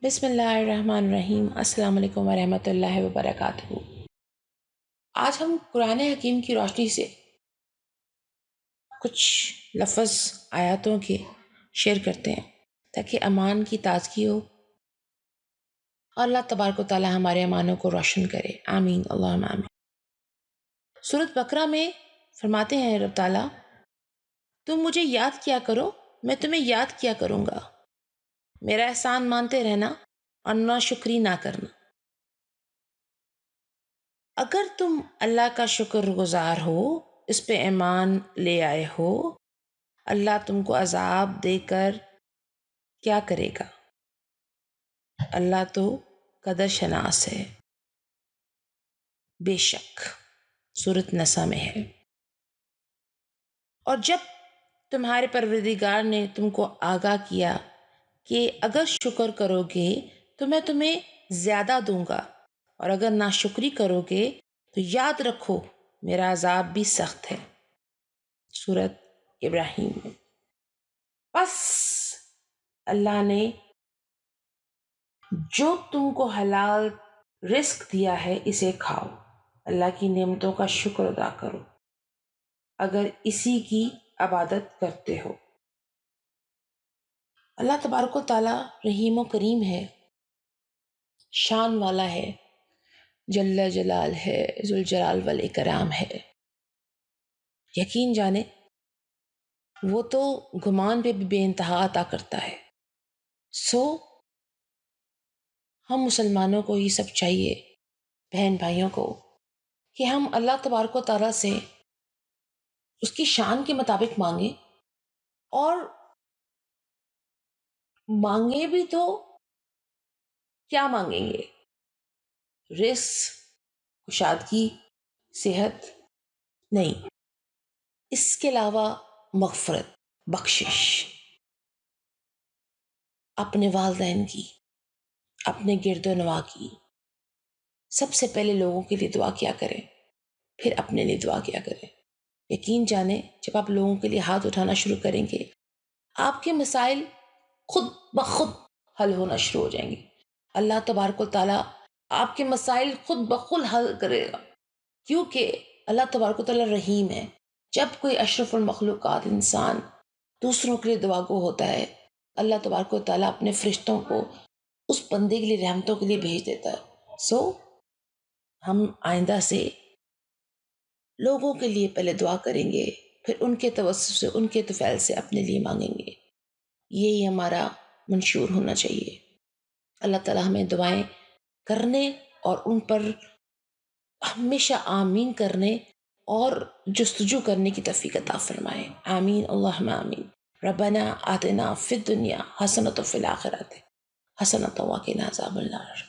بسم اللہ الرحمن الرحیم۔ السلام علیکم ورحمۃ اللہ وبرکاتہ۔ آج ہم قرآن حکیم کی روشنی سے کچھ لفظ آیاتوں کے شیئر کرتے ہیں تاکہ امان کی تازگی ہو اور اللہ تبارک و تعالی ہمارے امانوں کو روشن کرے، آمین اللہم آمین۔ سورۃ بقرہ میں فرماتے ہیں رب تعالیٰ، تم مجھے یاد کیا کرو، میں تمہیں یاد کیا کروں گا، میرا احسان مانتے رہنا اور ناشکری نہ کرنا۔ اگر تم اللہ کا شکر گزار ہو، اس پہ ایمان لے آئے ہو، اللہ تم کو عذاب دے کر کیا کرے گا؟ اللہ تو قدر شناس ہے۔ بے شک سورۃ نساء میں ہے۔ اور جب تمہارے پروردگار نے تم کو آگاہ کیا کہ اگر شکر کرو گے تو میں تمہیں زیادہ دوں گا، اور اگر ناشکری کرو گے تو یاد رکھو میرا عذاب بھی سخت ہے۔ سورۃ ابراہیم میں۔ بس اللہ نے جو تم کو حلال رزق دیا ہے اسے کھاؤ، اللہ کی نعمتوں کا شکر ادا کرو اگر اسی کی عبادت کرتے ہو۔ اللہ تبارک و تعالی رحیم و کریم ہے، شان والا ہے، جل جلال ہے، ذوالجلال والاکرام ہے۔ یقین جانے وہ تو گمان پہ بھی بے انتہا عطا کرتا ہے۔ ہم مسلمانوں کو یہ سب چاہیے، بہن بھائیوں کو، کہ ہم اللہ تبارک و تعالیٰ سے اس کی شان کے مطابق مانگیں، اور مانگیں بھی تو کیا مانگیں گے؟ رزق، کشادگی، صحت نہیں، اس کے علاوہ مغفرت، بخشش، اپنے والدین کی، اپنے گرد و نواح کی۔ سب سے پہلے لوگوں کے لیے دعا کیا کریں، پھر اپنے لیے دعا کیا کریں۔ یقین جانیں جب آپ لوگوں کے لیے ہاتھ اٹھانا شروع کریں گے، آپ کے مسائل خود بخود حل ہونا شروع ہو جائیں گے۔ اللہ تبارک و تعالیٰ آپ کے مسائل خود بخود حل کرے گا، کیونکہ اللہ تبارک و تعالیٰ رحیم ہے۔ جب کوئی اشرف المخلوقات انسان دوسروں کے لیے دعا گو ہوتا ہے، اللہ تبارک و تعالیٰ اپنے فرشتوں کو اس بندے کے لیے رحمتوں کے لیے بھیج دیتا ہے۔ ہم آئندہ سے لوگوں کے لیے پہلے دعا کریں گے، پھر ان کے توسط سے، ان کے طفیل سے اپنے لیے مانگیں گے۔ یہی ہمارا منشور ہونا چاہیے۔ اللہ تعالیٰ ہمیں دعائیں کرنے اور ان پر ہمیشہ آمین کرنے اور جستجو کرنے کی توفیق عطا فرمائے، آمین اللہم آمین۔ ربنا آتنا فی الدنیا حسنۃ وفی الآخرۃ حسنۃ وقنا عذاب النار۔